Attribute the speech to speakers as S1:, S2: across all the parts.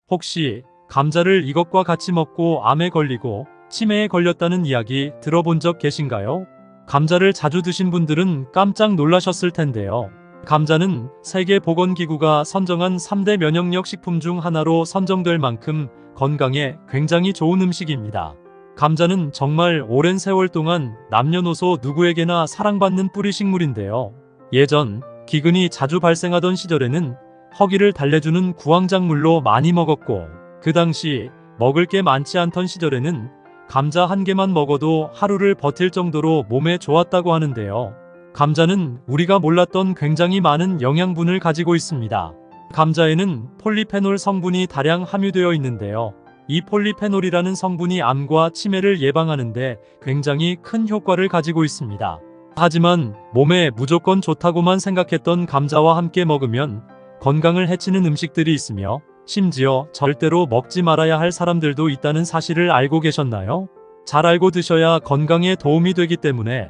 S1: 혹시 감자를 이것과 같이 먹고 암에 걸리고 치매에 걸렸다는 이야기 들어본 적 계신가요? 감자를 자주 드신 분들은 깜짝 놀라셨을 텐데요. 감자는 세계보건기구가 선정한 3대 면역력 식품 중 하나로 선정될 만큼 건강에 굉장히 좋은 음식입니다. 감자는 정말 오랜 세월 동안 남녀노소 누구에게나 사랑받는 뿌리식물인데요. 예전 기근이 자주 발생하던 시절에는 허기를 달래주는 구황작물로 많이 먹었고, 그 당시 먹을 게 많지 않던 시절에는 감자 한 개만 먹어도 하루를 버틸 정도로 몸에 좋았다고 하는데요. 감자는 우리가 몰랐던 굉장히 많은 영양분을 가지고 있습니다. 감자에는 폴리페놀 성분이 다량 함유되어 있는데요. 이 폴리페놀이라는 성분이 암과 치매를 예방하는데 굉장히 큰 효과를 가지고 있습니다. 하지만 몸에 무조건 좋다고만 생각했던 감자와 함께 먹으면 건강을 해치는 음식들이 있으며, 심지어 절대로 먹지 말아야 할 사람들도 있다는 사실을 알고 계셨나요? 잘 알고 드셔야 건강에 도움이 되기 때문에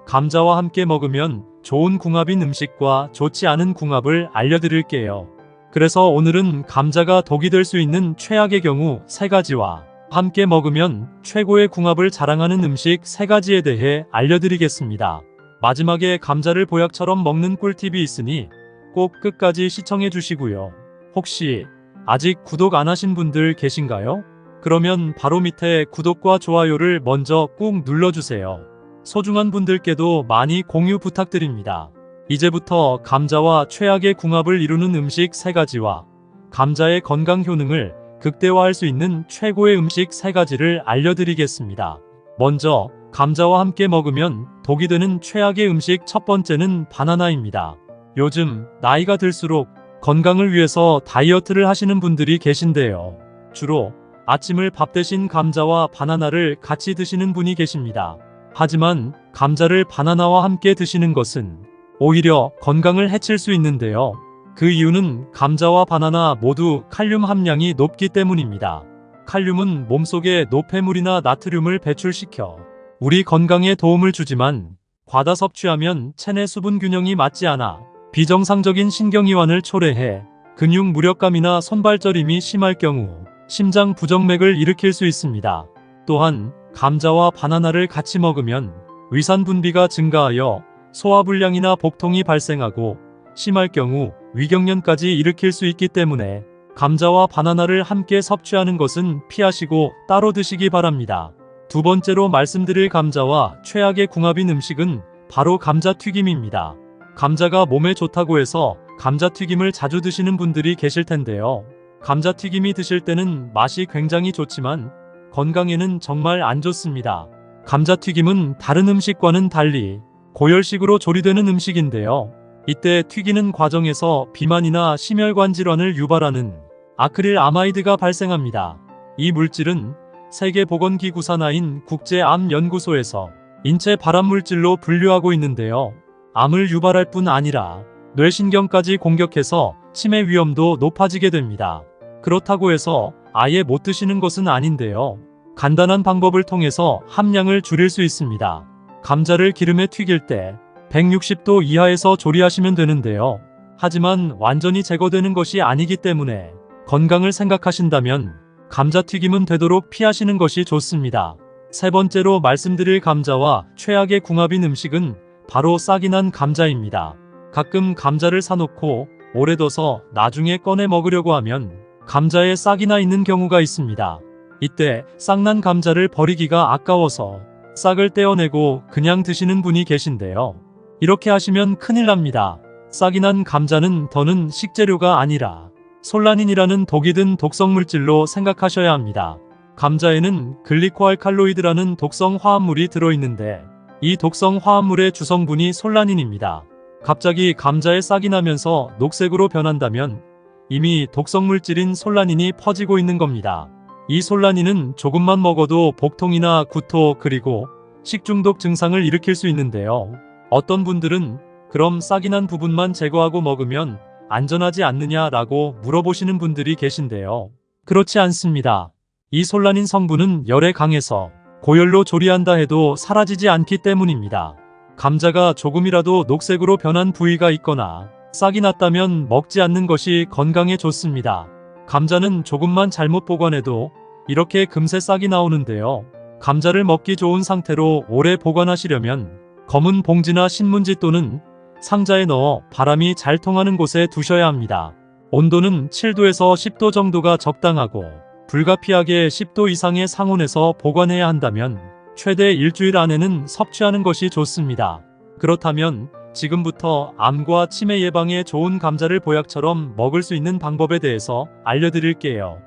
S1: 감자와 함께 먹으면 좋은 궁합인 음식과 좋지 않은 궁합을 알려드릴게요. 그래서 오늘은 감자가 독이 될 수 있는 최악의 경우 3가지와 함께 먹으면 최고의 궁합을 자랑하는 음식 3가지에 대해 알려드리겠습니다. 마지막에 감자를 보약처럼 먹는 꿀팁이 있으니 꼭 끝까지 시청해 주시고요. 혹시 아직 구독 안 하신 분들 계신가요? 그러면 바로 밑에 구독과 좋아요를 먼저 꾹 눌러주세요. 소중한 분들께도 많이 공유 부탁드립니다. 이제부터 감자와 최악의 궁합을 이루는 음식 3가지와 감자의 건강 효능을 극대화할 수 있는 최고의 음식 3가지를 알려드리겠습니다. 먼저 감자와 함께 먹으면 독이 되는 최악의 음식 첫 번째는 바나나입니다. 요즘 나이가 들수록 건강을 위해서 다이어트를 하시는 분들이 계신데요. 주로 아침을 밥 대신 감자와 바나나를 같이 드시는 분이 계십니다. 하지만 감자를 바나나와 함께 드시는 것은 오히려 건강을 해칠 수 있는데요. 그 이유는 감자와 바나나 모두 칼륨 함량이 높기 때문입니다. 칼륨은 몸속에 노폐물이나 나트륨을 배출시켜 우리 건강에 도움을 주지만, 과다 섭취하면 체내 수분 균형이 맞지 않아 비정상적인 신경이완을 초래해 근육 무력감이나 손발저림이 심할 경우 심장 부정맥을 일으킬 수 있습니다. 또한 감자와 바나나를 같이 먹으면 위산 분비가 증가하여 소화불량이나 복통이 발생하고 심할 경우 위경련까지 일으킬 수 있기 때문에 감자와 바나나를 함께 섭취하는 것은 피하시고 따로 드시기 바랍니다. 두 번째로 말씀드릴 감자와 최악의 궁합인 음식은 바로 감자튀김입니다. 감자가 몸에 좋다고 해서 감자튀김을 자주 드시는 분들이 계실 텐데요. 감자튀김이 드실 때는 맛이 굉장히 좋지만 건강에는 정말 안 좋습니다. 감자튀김은 다른 음식과는 달리 고열식으로 조리되는 음식인데요. 이때 튀기는 과정에서 비만이나 심혈관 질환을 유발하는 아크릴 아마이드가 발생합니다. 이 물질은 세계보건기구 산하인 국제암연구소에서 인체 발암물질로 분류하고 있는데요. 암을 유발할 뿐 아니라 뇌신경까지 공격해서 치매 위험도 높아지게 됩니다. 그렇다고 해서 아예 못 드시는 것은 아닌데요. 간단한 방법을 통해서 함량을 줄일 수 있습니다. 감자를 기름에 튀길 때 160도 이하에서 조리하시면 되는데요. 하지만 완전히 제거되는 것이 아니기 때문에 건강을 생각하신다면 감자튀김은 되도록 피하시는 것이 좋습니다. 세 번째로 말씀드릴 감자와 최악의 궁합인 음식은 바로 싹이 난 감자입니다. 가끔 감자를 사놓고 오래 둬서 나중에 꺼내 먹으려고 하면 감자에 싹이 나 있는 경우가 있습니다. 이때 싹난 감자를 버리기가 아까워서 싹을 떼어내고 그냥 드시는 분이 계신데요. 이렇게 하시면 큰일 납니다. 싹이 난 감자는 더는 식재료가 아니라 솔라닌이라는 독이 든 독성물질로 생각하셔야 합니다. 감자에는 글리코알칼로이드라는 독성 화합물이 들어있는데 이 독성 화합물의 주성분이 솔라닌입니다. 갑자기 감자에 싹이 나면서 녹색으로 변한다면 이미 독성물질인 솔라닌이 퍼지고 있는 겁니다. 이 솔라닌은 조금만 먹어도 복통이나 구토 그리고 식중독 증상을 일으킬 수 있는데요. 어떤 분들은 그럼 싹이 난 부분만 제거하고 먹으면 안전하지 않느냐라고 물어보시는 분들이 계신데요. 그렇지 않습니다. 이 솔라닌 성분은 열에 강해서 고열로 조리한다 해도 사라지지 않기 때문입니다. 감자가 조금이라도 녹색으로 변한 부위가 있거나 싹이 났다면 먹지 않는 것이 건강에 좋습니다. 감자는 조금만 잘못 보관해도 이렇게 금세 싹이 나오는데요. 감자를 먹기 좋은 상태로 오래 보관하시려면 검은 봉지나 신문지 또는 상자에 넣어 바람이 잘 통하는 곳에 두셔야 합니다. 온도는 7도에서 10도 정도가 적당하고 불가피하게 10도 이상의 상온에서 보관해야 한다면 최대 일주일 안에는 섭취하는 것이 좋습니다. 그렇다면 지금부터 암과 치매 예방에 좋은 감자를 보약처럼 먹을 수 있는 방법에 대해서 알려드릴게요.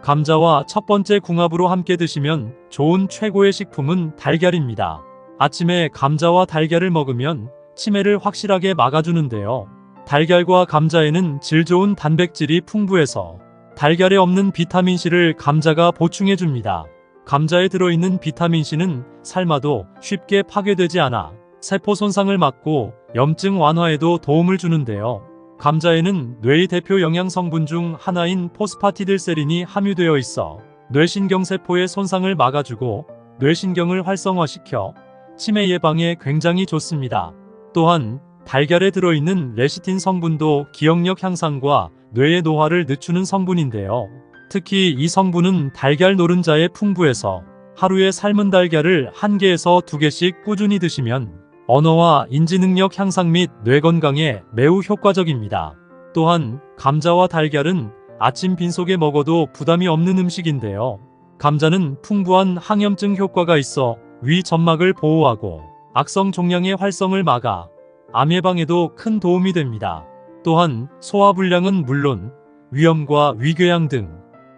S1: 감자와 첫 번째 궁합으로 함께 드시면 좋은 최고의 식품은 달걀입니다. 아침에 감자와 달걀을 먹으면 치매를 확실하게 막아주는데요. 달걀과 감자에는 질 좋은 단백질이 풍부해서 달걀에 없는 비타민C를 감자가 보충해줍니다. 감자에 들어있는 비타민C는 삶아도 쉽게 파괴되지 않아 세포 손상을 막고 염증 완화에도 도움을 주는데요. 감자에는 뇌의 대표 영양 성분 중 하나인 포스파티딜세린이 함유되어 있어 뇌신경세포의 손상을 막아주고 뇌신경을 활성화시켜 치매 예방에 굉장히 좋습니다. 또한 달걀에 들어있는 레시틴 성분도 기억력 향상과 뇌의 노화를 늦추는 성분인데요. 특히 이 성분은 달걀 노른자에 풍부해서 하루에 삶은 달걀을 1개에서 2개씩 꾸준히 드시면 언어와 인지능력 향상 및 뇌 건강에 매우 효과적입니다. 또한 감자와 달걀은 아침 빈속에 먹어도 부담이 없는 음식인데요. 감자는 풍부한 항염증 효과가 있어 위 점막을 보호하고 악성 종양의 활성을 막아 암 예방에도 큰 도움이 됩니다. 또한 소화불량은 물론 위염과 위궤양 등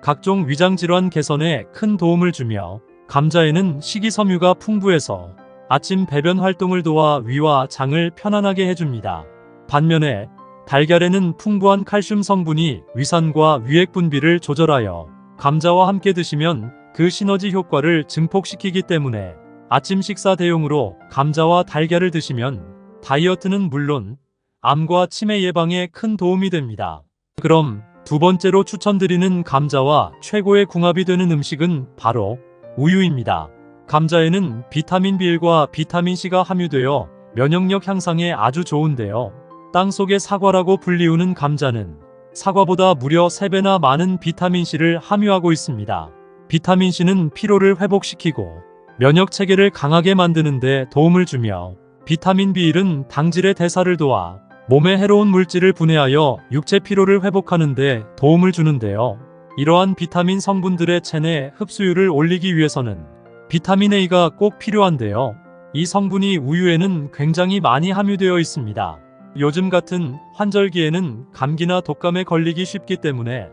S1: 각종 위장질환 개선에 큰 도움을 주며 감자에는 식이섬유가 풍부해서 아침 배변 활동을 도와 위와 장을 편안하게 해줍니다. 반면에 달걀에는 풍부한 칼슘 성분이 위산과 위액 분비를 조절하여 감자와 함께 드시면 그 시너지 효과를 증폭시키기 때문에 아침 식사 대용으로 감자와 달걀을 드시면 다이어트는 물론 암과 치매 예방에 큰 도움이 됩니다. 그럼 두 번째로 추천드리는 감자와 최고의 궁합이 되는 음식은 바로 우유입니다. 감자에는 비타민 B1과 비타민 C가 함유되어 면역력 향상에 아주 좋은데요. 땅속의 사과라고 불리우는 감자는 사과보다 무려 3배나 많은 비타민 C를 함유하고 있습니다. 비타민 C는 피로를 회복시키고 면역 체계를 강하게 만드는 데 도움을 주며 비타민 B1은 당질의 대사를 도와 몸에 해로운 물질을 분해하여 육체 피로를 회복하는 데 도움을 주는데요. 이러한 비타민 성분들의 체내 흡수율을 올리기 위해서는 비타민 A가 꼭 필요한데요. 이 성분이 우유에는 굉장히 많이 함유되어 있습니다. 요즘 같은 환절기에는 감기나 독감에 걸리기 쉽기 때문에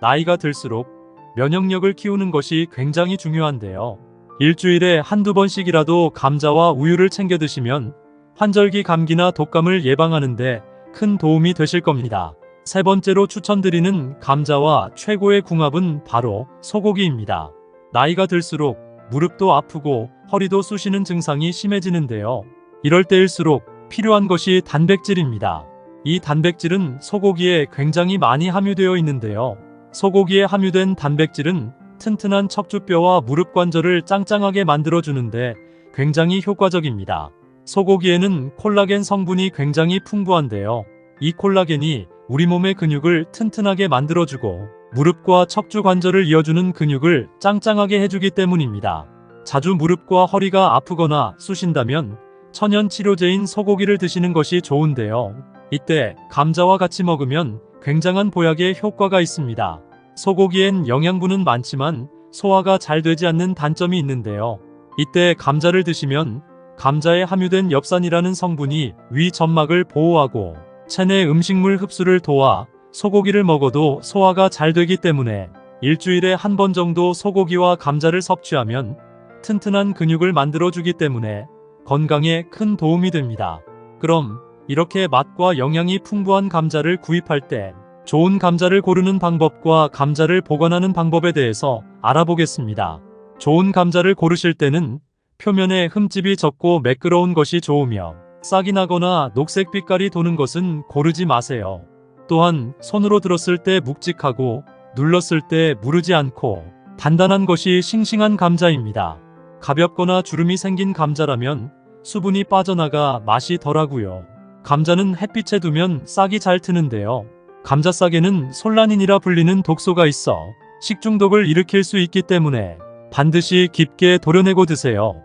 S1: 나이가 들수록 면역력을 키우는 것이 굉장히 중요한데요. 일주일에 한두 번씩이라도 감자와 우유를 챙겨 드시면 환절기 감기나 독감을 예방하는데 큰 도움이 되실 겁니다. 세 번째로 추천드리는 감자와 최고의 궁합은 바로 소고기입니다. 나이가 들수록 무릎도 아프고 허리도 쑤시는 증상이 심해지는데요. 이럴 때일수록 필요한 것이 단백질입니다. 이 단백질은 소고기에 굉장히 많이 함유되어 있는데요. 소고기에 함유된 단백질은 튼튼한 척추뼈와 무릎 관절을 짱짱하게 만들어주는데 굉장히 효과적입니다. 소고기에는 콜라겐 성분이 굉장히 풍부한데요. 이 콜라겐이 우리 몸의 근육을 튼튼하게 만들어주고 무릎과 척추 관절을 이어주는 근육을 짱짱하게 해주기 때문입니다. 자주 무릎과 허리가 아프거나 쑤신다면 천연 치료제인 소고기를 드시는 것이 좋은데요. 이때 감자와 같이 먹으면 굉장한 보약의 효과가 있습니다. 소고기엔 영양분은 많지만 소화가 잘 되지 않는 단점이 있는데요. 이때 감자를 드시면 감자에 함유된 엽산이라는 성분이 위 점막을 보호하고 체내 음식물 흡수를 도와 소고기를 먹어도 소화가 잘 되기 때문에 일주일에 한 번 정도 소고기와 감자를 섭취하면 튼튼한 근육을 만들어주기 때문에 건강에 큰 도움이 됩니다. 그럼 이렇게 맛과 영양이 풍부한 감자를 구입할 때 좋은 감자를 고르는 방법과 감자를 보관하는 방법에 대해서 알아보겠습니다. 좋은 감자를 고르실 때는 표면에 흠집이 적고 매끄러운 것이 좋으며 싹이 나거나 녹색 빛깔이 도는 것은 고르지 마세요. 또한 손으로 들었을 때 묵직하고 눌렀을 때 무르지 않고 단단한 것이 싱싱한 감자입니다. 가볍거나 주름이 생긴 감자라면 수분이 빠져나가 맛이 덜하고요. 감자는 햇빛에 두면 싹이 잘 트는데요. 감자싹에는 솔라닌이라 불리는 독소가 있어 식중독을 일으킬 수 있기 때문에 반드시 깊게 도려내고 드세요.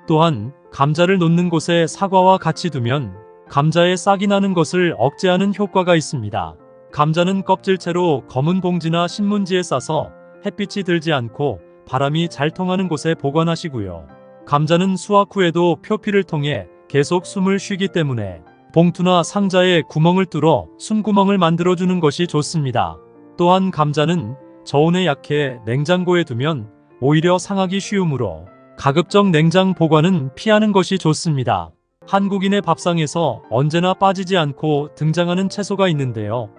S1: 또한 감자를 놓는 곳에 사과와 같이 두면 감자에 싹이 나는 것을 억제하는 효과가 있습니다. 감자는 껍질채로 검은 봉지나 신문지에 싸서 햇빛이 들지 않고 바람이 잘 통하는 곳에 보관하시고요. 감자는 수확 후에도 표피를 통해 계속 숨을 쉬기 때문에 봉투나 상자에 구멍을 뚫어 숨구멍을 만들어주는 것이 좋습니다. 또한 감자는 저온에 약해 냉장고에 두면 오히려 상하기 쉬우므로 가급적 냉장 보관은 피하는 것이 좋습니다. 한국인의 밥상에서 언제나 빠지지 않고 등장하는 채소가 있는데요.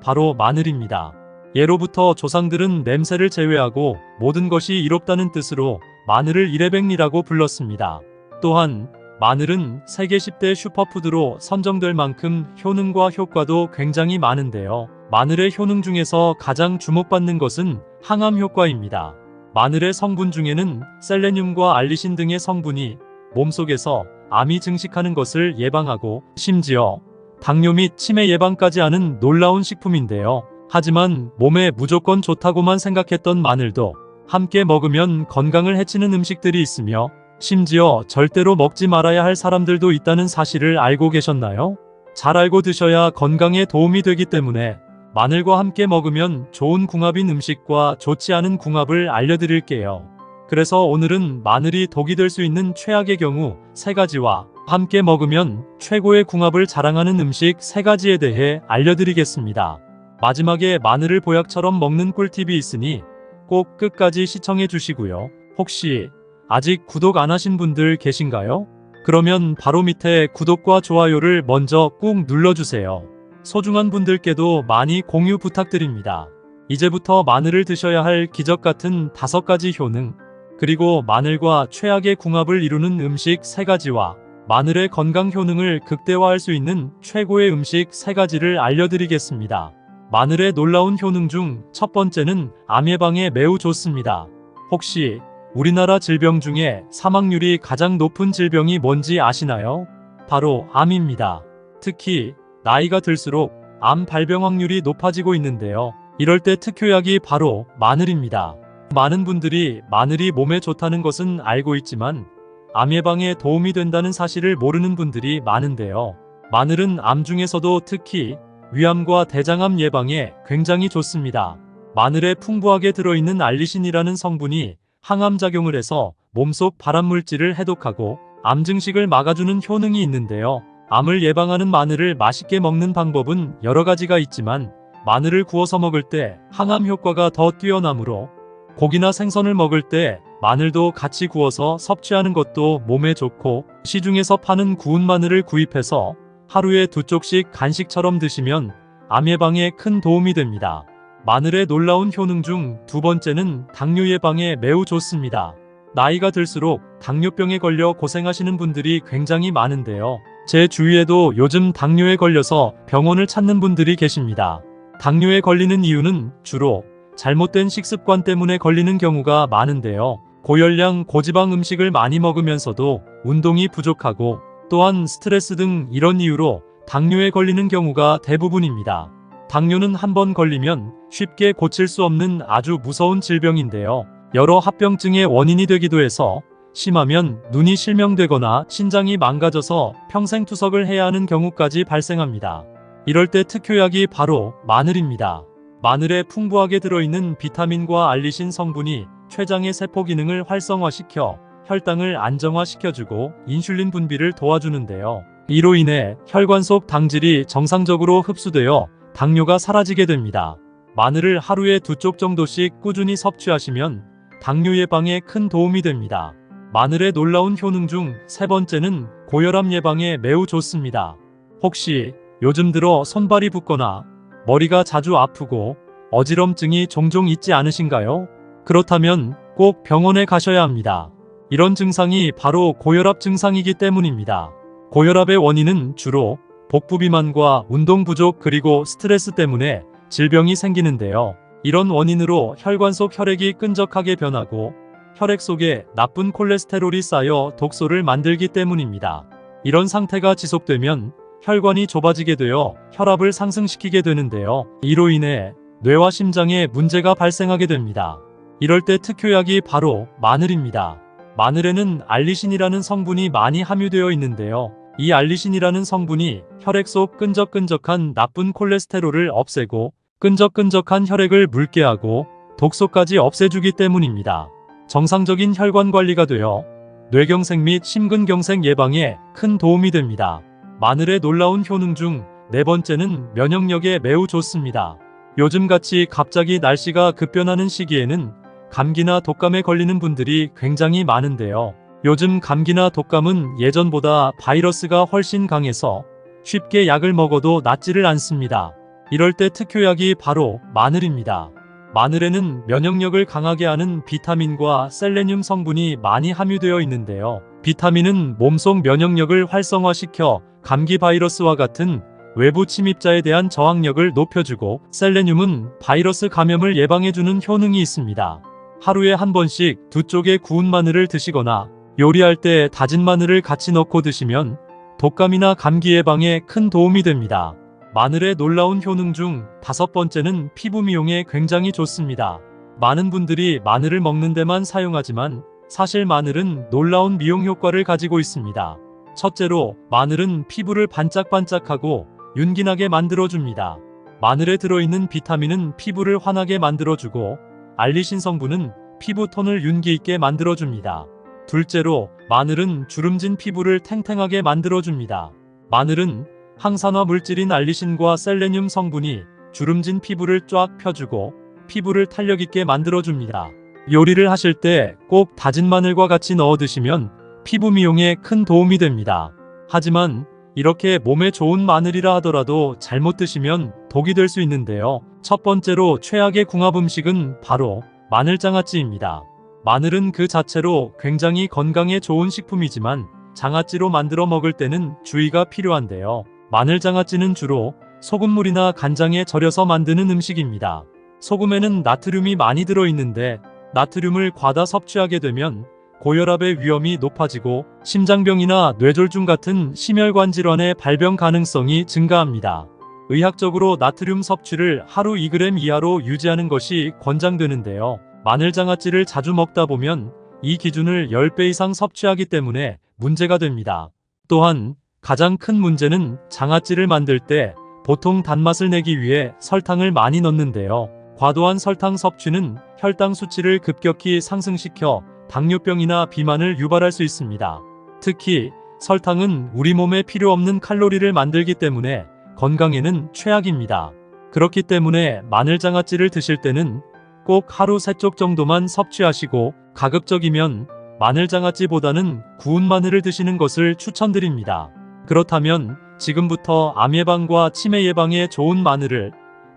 S1: 바로 마늘입니다. 예로부터 조상들은 냄새를 제외하고 모든 것이 이롭다는 뜻으로 마늘을 이래백리라고 불렀습니다. 또한 마늘은 세계 10대 슈퍼푸드로 선정될 만큼 효능과 효과도 굉장히 많은데요. 마늘의 효능 중에서 가장 주목받는 것은 항암 효과입니다. 마늘의 성분 중에는 셀레늄과 알리신 등의 성분이 몸속에서 암이 증식하는 것을 예방하고 심지어 당뇨 및 치매 예방까지 하는 놀라운 식품인데요. 하지만 몸에 무조건 좋다고만 생각했던 마늘도 함께 먹으면 건강을 해치는 음식들이 있으며 심지어 절대로 먹지 말아야 할 사람들도 있다는 사실을 알고 계셨나요? 잘 알고 드셔야 건강에 도움이 되기 때문에 마늘과 함께 먹으면 좋은 궁합인 음식과 좋지 않은 궁합을 알려드릴게요. 그래서 오늘은 마늘이 독이 될 수 있는 최악의 경우 3가지와 함께 먹으면 최고의 궁합을 자랑하는 음식 3가지에 대해 알려드리겠습니다. 마지막에 마늘을 보약처럼 먹는 꿀팁이 있으니 꼭 끝까지 시청해 주시고요. 혹시 아직 구독 안 하신 분들 계신가요? 그러면 바로 밑에 구독과 좋아요를 먼저 꾹 눌러주세요. 소중한 분들께도 많이 공유 부탁드립니다. 이제부터 마늘을 드셔야 할 기적 같은 5가지 효능, 그리고 마늘과 최악의 궁합을 이루는 음식 3가지와 마늘의 건강 효능을 극대화할 수 있는 최고의 음식 3가지를 알려드리겠습니다. 마늘의 놀라운 효능 중 첫 번째는 암 예방에 매우 좋습니다. 혹시 우리나라 질병 중에 사망률이 가장 높은 질병이 뭔지 아시나요? 바로 암입니다. 특히 나이가 들수록 암 발병 확률이 높아지고 있는데요. 이럴 때 특효약이 바로 마늘입니다. 많은 분들이 마늘이 몸에 좋다는 것은 알고 있지만 암 예방에 도움이 된다는 사실을 모르는 분들이 많은데요. 마늘은 암 중에서도 특히 위암과 대장암 예방에 굉장히 좋습니다. 마늘에 풍부하게 들어있는 알리신이라는 성분이 항암 작용을 해서 몸속 발암물질을 해독하고 암 증식을 막아주는 효능이 있는데요. 암을 예방하는 마늘을 맛있게 먹는 방법은 여러 가지가 있지만 마늘을 구워서 먹을 때 항암 효과가 더 뛰어나므로 고기나 생선을 먹을 때 마늘도 같이 구워서 섭취하는 것도 몸에 좋고 시중에서 파는 구운 마늘을 구입해서 하루에 2쪽씩 간식처럼 드시면 암 예방에 큰 도움이 됩니다. 마늘의 놀라운 효능 중 2번째는 당뇨 예방에 매우 좋습니다. 나이가 들수록 당뇨병에 걸려 고생하시는 분들이 굉장히 많은데요. 제 주위에도 요즘 당뇨에 걸려서 병원을 찾는 분들이 계십니다. 당뇨에 걸리는 이유는 주로 잘못된 식습관 때문에 걸리는 경우가 많은데요. 고열량, 고지방 음식을 많이 먹으면서도 운동이 부족하고 또한 스트레스 등 이런 이유로 당뇨에 걸리는 경우가 대부분입니다. 당뇨는 한번 걸리면 쉽게 고칠 수 없는 아주 무서운 질병인데요. 여러 합병증의 원인이 되기도 해서 심하면 눈이 실명되거나 신장이 망가져서 평생 투석을 해야 하는 경우까지 발생합니다. 이럴 때 특효약이 바로 마늘입니다. 마늘에 풍부하게 들어있는 비타민과 알리신 성분이 췌장의 세포 기능을 활성화시켜 혈당을 안정화시켜주고 인슐린 분비를 도와주는데요. 이로 인해 혈관 속 당질이 정상적으로 흡수되어 당뇨가 사라지게 됩니다. 마늘을 하루에 2쪽 정도씩 꾸준히 섭취하시면 당뇨 예방에 큰 도움이 됩니다. 마늘의 놀라운 효능 중 3번째는 고혈압 예방에 매우 좋습니다. 혹시 요즘 들어 손발이 붓거나 머리가 자주 아프고 어지럼증이 종종 있지 않으신가요? 그렇다면 꼭 병원에 가셔야 합니다. 이런 증상이 바로 고혈압 증상이기 때문입니다. 고혈압의 원인은 주로 복부 비만과 운동 부족 그리고 스트레스 때문에 질병이 생기는데요. 이런 원인으로 혈관 속 혈액이 끈적하게 변하고 혈액 속에 나쁜 콜레스테롤이 쌓여 독소를 만들기 때문입니다. 이런 상태가 지속되면 혈관이 좁아지게 되어 혈압을 상승시키게 되는데요. 이로 인해 뇌와 심장에 문제가 발생하게 됩니다. 이럴 때 특효약이 바로 마늘입니다. 마늘에는 알리신이라는 성분이 많이 함유되어 있는데요. 이 알리신이라는 성분이 혈액 속 끈적끈적한 나쁜 콜레스테롤을 없애고 끈적끈적한 혈액을 묽게 하고 독소까지 없애주기 때문입니다. 정상적인 혈관 관리가 되어 뇌경색 및 심근경색 예방에 큰 도움이 됩니다. 마늘의 놀라운 효능 중 네 번째는 면역력에 매우 좋습니다. 요즘같이 갑자기 날씨가 급변하는 시기에는 감기나 독감에 걸리는 분들이 굉장히 많은데요. 요즘 감기나 독감은 예전보다 바이러스가 훨씬 강해서 쉽게 약을 먹어도 낫지를 않습니다. 이럴 때 특효약이 바로 마늘입니다. 마늘에는 면역력을 강하게 하는 비타민과 셀레늄 성분이 많이 함유되어 있는데요. 비타민은 몸속 면역력을 활성화시켜 감기 바이러스와 같은 외부 침입자에 대한 저항력을 높여주고, 셀레늄은 바이러스 감염을 예방해주는 효능이 있습니다. 하루에 한 번씩 두 쪽의 구운 마늘을 드시거나 요리할 때 다진 마늘을 같이 넣고 드시면 독감이나 감기 예방에 큰 도움이 됩니다. 마늘의 놀라운 효능 중 다섯 번째는 피부 미용에 굉장히 좋습니다. 많은 분들이 마늘을 먹는 데만 사용하지만 사실 마늘은 놀라운 미용 효과를 가지고 있습니다. 첫째로 마늘은 피부를 반짝반짝하고 윤기나게 만들어줍니다. 마늘에 들어있는 비타민은 피부를 환하게 만들어주고, 알리신 성분은 피부톤을 윤기있게 만들어줍니다. 둘째로 마늘은 주름진 피부를 탱탱하게 만들어줍니다. 마늘은 항산화 물질인 알리신과 셀레늄 성분이 주름진 피부를 쫙 펴주고 피부를 탄력있게 만들어줍니다. 요리를 하실 때 꼭 다진 마늘과 같이 넣어 드시면 피부 미용에 큰 도움이 됩니다. 하지만 이렇게 몸에 좋은 마늘이라 하더라도 잘못 드시면 독이 될 수 있는데요. 첫 번째로 최악의 궁합 음식은 바로 마늘장아찌입니다. 마늘은 그 자체로 굉장히 건강에 좋은 식품이지만 장아찌로 만들어 먹을 때는 주의가 필요한데요. 마늘장아찌는 주로 소금물이나 간장에 절여서 만드는 음식입니다. 소금에는 나트륨이 많이 들어있는데 나트륨을 과다 섭취하게 되면 고혈압의 위험이 높아지고 심장병이나 뇌졸중 같은 심혈관 질환의 발병 가능성이 증가합니다. 의학적으로 나트륨 섭취를 하루 2g 이하로 유지하는 것이 권장되는데요. 마늘장아찌를 자주 먹다 보면 이 기준을 10배 이상 섭취하기 때문에 문제가 됩니다. 또한 가장 큰 문제는 장아찌를 만들 때 보통 단맛을 내기 위해 설탕을 많이 넣는데요. 과도한 설탕 섭취는 혈당 수치를 급격히 상승시켜 당뇨병이나 비만을 유발할 수 있습니다. 특히 설탕은 우리 몸에 필요 없는 칼로리를 만들기 때문에 건강에는 최악입니다. 그렇기 때문에 마늘장아찌를 드실 때는 꼭 하루 3쪽 정도만 섭취하시고, 가급적이면 마늘장아찌보다는 구운 마늘을 드시는 것을 추천드립니다. 그렇다면 지금부터 암 예방과 치매 예방에 좋은 마늘을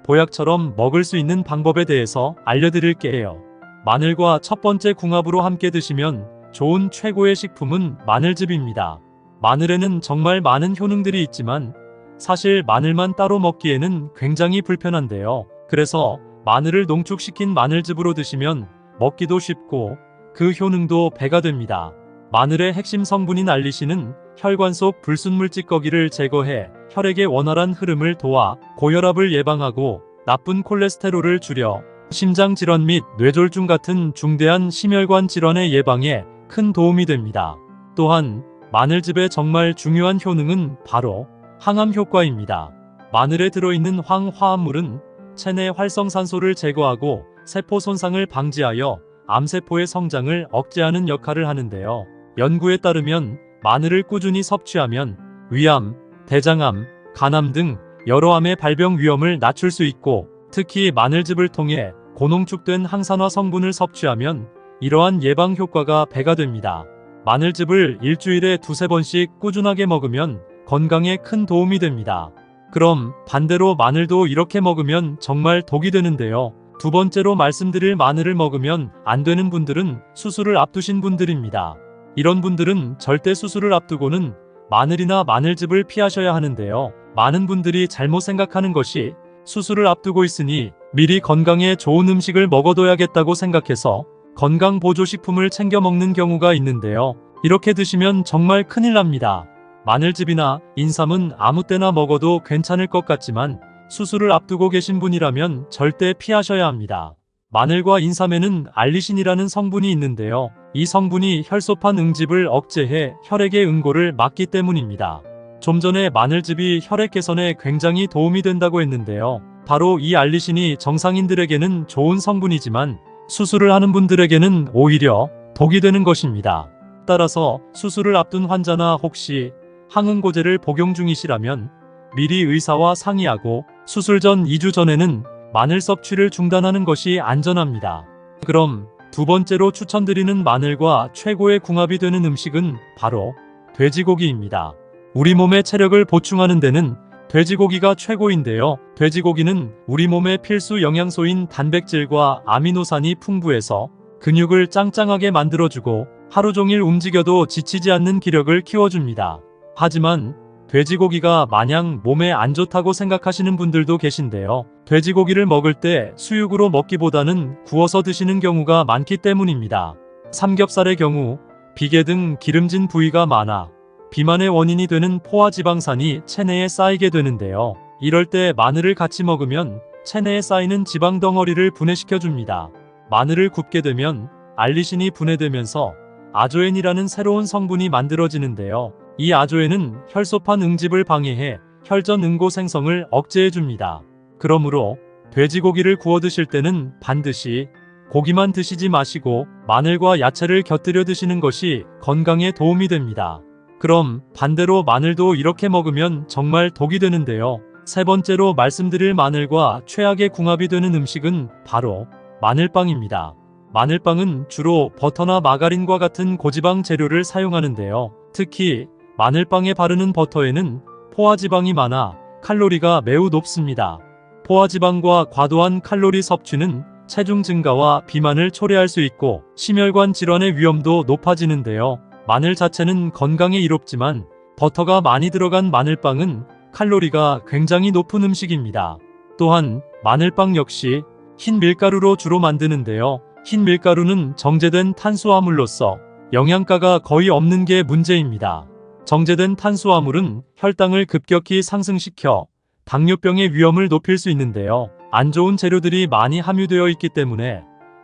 S1: 보약처럼 먹을 수 있는 방법에 대해서 알려드릴게요. 마늘과 첫 번째 궁합으로 함께 드시면 좋은 최고의 식품은 마늘즙입니다. 마늘에는 정말 많은 효능들이 있지만 사실 마늘만 따로 먹기에는 굉장히 불편한데요. 그래서 마늘을 농축시킨 마늘즙으로 드시면 먹기도 쉽고 그 효능도 배가 됩니다. 마늘의 핵심 성분인 알리신은 혈관 속 불순물 찌꺼기를 제거해 혈액의 원활한 흐름을 도와 고혈압을 예방하고 나쁜 콜레스테롤을 줄여 심장질환 및 뇌졸중 같은 중대한 심혈관 질환의 예방에 큰 도움이 됩니다. 또한 마늘즙의 정말 중요한 효능은 바로 항암 효과입니다. 마늘에 들어있는 황화합물은 체내 활성산소를 제거하고 세포 손상을 방지하여 암세포의 성장을 억제하는 역할을 하는데요. 연구에 따르면 마늘을 꾸준히 섭취하면 위암, 대장암, 간암 등 여러 암의 발병 위험을 낮출 수 있고, 특히 마늘즙을 통해 고농축된 항산화 성분을 섭취하면 이러한 예방 효과가 배가 됩니다. 마늘즙을 일주일에 2~3번씩 꾸준하게 먹으면 건강에 큰 도움이 됩니다. 그럼 반대로 마늘도 이렇게 먹으면 정말 독이 되는데요. 두 번째로 말씀드릴 마늘을 먹으면 안 되는 분들은 수술을 앞두신 분들입니다. 이런 분들은 절대 수술을 앞두고는 마늘이나 마늘즙을 피하셔야 하는데요. 많은 분들이 잘못 생각하는 것이 수술을 앞두고 있으니 미리 건강에 좋은 음식을 먹어둬야겠다고 생각해서 건강보조식품을 챙겨 먹는 경우가 있는데요. 이렇게 드시면 정말 큰일 납니다. 마늘즙이나 인삼은 아무 때나 먹어도 괜찮을 것 같지만 수술을 앞두고 계신 분이라면 절대 피하셔야 합니다. 마늘과 인삼에는 알리신이라는 성분이 있는데요. 이 성분이 혈소판 응집을 억제해 혈액의 응고를 막기 때문입니다. 좀 전에 마늘즙이 혈액 개선에 굉장히 도움이 된다고 했는데요. 바로 이 알리신이 정상인들에게는 좋은 성분이지만 수술을 하는 분들에게는 오히려 독이 되는 것입니다. 따라서 수술을 앞둔 환자나 혹시 항응고제를 복용 중이시라면 미리 의사와 상의하고 수술 전 2주 전에는 마늘 섭취를 중단하는 것이 안전합니다. 그럼 두 번째로 추천드리는 마늘과 최고의 궁합이 되는 음식은 바로 돼지고기입니다. 우리 몸의 체력을 보충하는 데는 돼지고기가 최고인데요. 돼지고기는 우리 몸의 필수 영양소인 단백질과 아미노산이 풍부해서 근육을 짱짱하게 만들어주고 하루 종일 움직여도 지치지 않는 기력을 키워줍니다. 하지만 돼지고기가 마냥 몸에 안 좋다고 생각하시는 분들도 계신데요. 돼지고기를 먹을 때 수육으로 먹기보다는 구워서 드시는 경우가 많기 때문입니다. 삼겹살의 경우 비계 등 기름진 부위가 많아 비만의 원인이 되는 포화지방산이 체내에 쌓이게 되는데요. 이럴 때 마늘을 같이 먹으면 체내에 쌓이는 지방 덩어리를 분해시켜줍니다. 마늘을 굽게 되면 알리신이 분해되면서 아조엔이라는 새로운 성분이 만들어지는데요. 이 아조엔은 혈소판 응집을 방해해 혈전 응고 생성을 억제해줍니다. 그러므로 돼지고기를 구워 드실 때는 반드시 고기만 드시지 마시고 마늘과 야채를 곁들여 드시는 것이 건강에 도움이 됩니다. 그럼 반대로 마늘도 이렇게 먹으면 정말 독이 되는데요. 세 번째로 말씀드릴 마늘과 최악의 궁합이 되는 음식은 바로 마늘빵입니다. 마늘빵은 주로 버터나 마가린과 같은 고지방 재료를 사용하는데요. 특히 마늘빵에 바르는 버터에는 포화지방이 많아 칼로리가 매우 높습니다. 포화지방과 과도한 칼로리 섭취는 체중 증가와 비만을 초래할 수 있고 심혈관 질환의 위험도 높아지는데요. 마늘 자체는 건강에 이롭지만 버터가 많이 들어간 마늘빵은 칼로리가 굉장히 높은 음식입니다. 또한 마늘빵 역시 흰 밀가루로 주로 만드는데요. 흰 밀가루는 정제된 탄수화물로서 영양가가 거의 없는 게 문제입니다. 정제된 탄수화물은 혈당을 급격히 상승시켜 당뇨병의 위험을 높일 수 있는데요. 안 좋은 재료들이 많이 함유되어 있기 때문에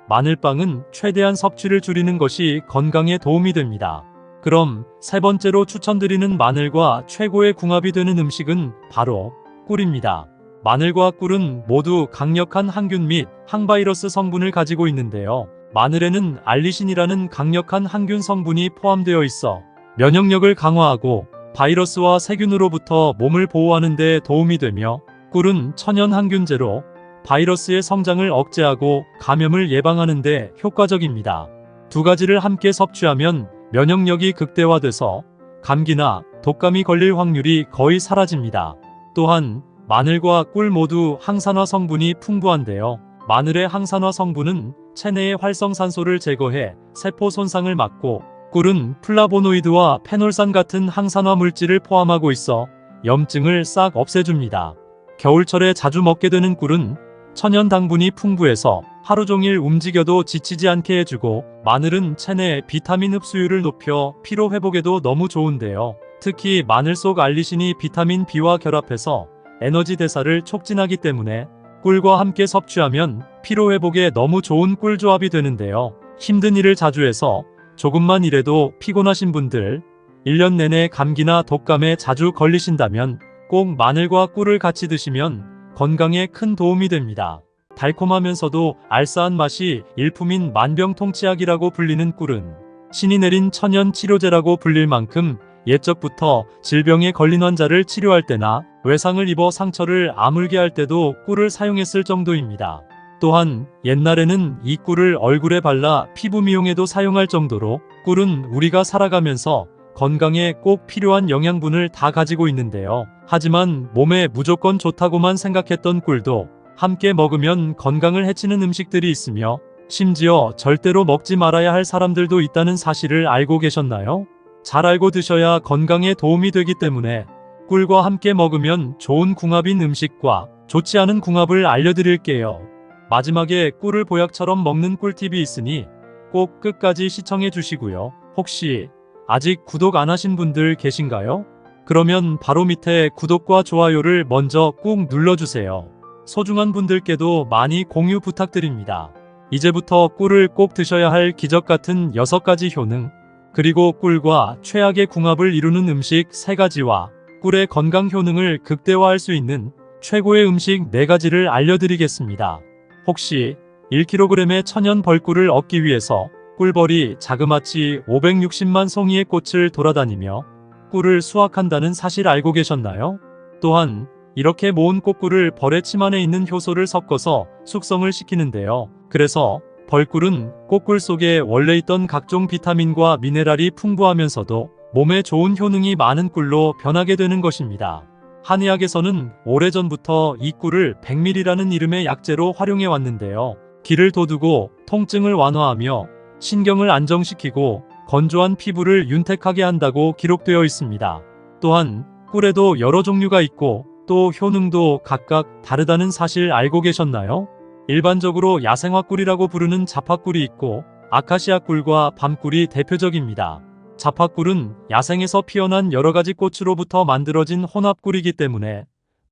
S1: 마늘빵은 최대한 섭취를 줄이는 것이 건강에 도움이 됩니다. 그럼 세 번째로 추천드리는 마늘과 최고의 궁합이 되는 음식은 바로 꿀입니다. 마늘과 꿀은 모두 강력한 항균 및 항바이러스 성분을 가지고 있는데요. 마늘에는 알리신이라는 강력한 항균 성분이 포함되어 있어 면역력을 강화하고 바이러스와 세균으로부터 몸을 보호하는 데 도움이 되며 꿀은 천연 항균제로 바이러스의 성장을 억제하고 감염을 예방하는 데 효과적입니다. 두 가지를 함께 섭취하면 면역력이 극대화돼서 감기나 독감이 걸릴 확률이 거의 사라집니다. 또한 마늘과 꿀 모두 항산화 성분이 풍부한데요. 마늘의 항산화 성분은 체내의 활성산소를 제거해 세포 손상을 막고 꿀은 플라보노이드와 페놀산 같은 항산화 물질을 포함하고 있어 염증을 싹 없애줍니다. 겨울철에 자주 먹게 되는 꿀은 천연 당분이 풍부해서 하루 종일 움직여도 지치지 않게 해주고 마늘은 체내 비타민 흡수율을 높여 피로 회복에도 너무 좋은데요. 특히 마늘 속 알리신이 비타민 B와 결합해서 에너지 대사를 촉진하기 때문에 꿀과 함께 섭취하면 피로 회복에 너무 좋은 꿀 조합이 되는데요. 힘든 일을 자주 해서 조금만 일해도 피곤하신 분들, 1년 내내 감기나 독감에 자주 걸리신다면 꼭 마늘과 꿀을 같이 드시면 건강에 큰 도움이 됩니다. 달콤하면서도 알싸한 맛이 일품인 만병통치약이라고 불리는 꿀은 신이 내린 천연 치료제라고 불릴 만큼 옛적부터 질병에 걸린 환자를 치료할 때나 외상을 입어 상처를 아물게 할 때도 꿀을 사용했을 정도입니다. 또한 옛날에는 이 꿀을 얼굴에 발라 피부 미용에도 사용할 정도로 꿀은 우리가 살아가면서 건강에 꼭 필요한 영양분을 다 가지고 있는데요. 하지만 몸에 무조건 좋다고만 생각했던 꿀도 함께 먹으면 건강을 해치는 음식들이 있으며 심지어 절대로 먹지 말아야 할 사람들도 있다는 사실을 알고 계셨나요? 잘 알고 드셔야 건강에 도움이 되기 때문에 꿀과 함께 먹으면 좋은 궁합인 음식과 좋지 않은 궁합을 알려드릴게요. 마지막에 꿀을 보약처럼 먹는 꿀팁이 있으니 꼭 끝까지 시청해 주시고요. 혹시 아직 구독 안 하신 분들 계신가요? 그러면 바로 밑에 구독과 좋아요를 먼저 꾹 눌러주세요. 소중한 분들께도 많이 공유 부탁드립니다. 이제부터 꿀을 꼭 드셔야 할 기적 같은 6가지 효능, 그리고 꿀과 최악의 궁합을 이루는 음식 3가지와 꿀의 건강 효능을 극대화할 수 있는 최고의 음식 4가지를 알려드리겠습니다. 혹시 1kg의 천연 벌꿀을 얻기 위해서 꿀벌이 자그마치 560만 송이의 꽃을 돌아다니며 꿀을 수확한다는 사실 알고 계셨나요? 또한 이렇게 모은 꽃꿀을 벌의 침 안에 있는 효소를 섞어서 숙성을 시키는데요. 그래서 벌꿀은 꽃꿀 속에 원래 있던 각종 비타민과 미네랄이 풍부하면서도 몸에 좋은 효능이 많은 꿀로 변하게 되는 것입니다. 한의학에서는 오래전부터 이 꿀을 백밀이라는 이름의 약재로 활용해 왔는데요. 기를 돋우고 통증을 완화하며 신경을 안정시키고 건조한 피부를 윤택하게 한다고 기록되어 있습니다. 또한 꿀에도 여러 종류가 있고 또 효능도 각각 다르다는 사실 알고 계셨나요? 일반적으로 야생화 꿀이라고 부르는 자파꿀이 있고 아카시아 꿀과 밤꿀이 대표적입니다. 자파꿀은 야생에서 피어난 여러가지 꽃으로부터 만들어진 혼합꿀이기 때문에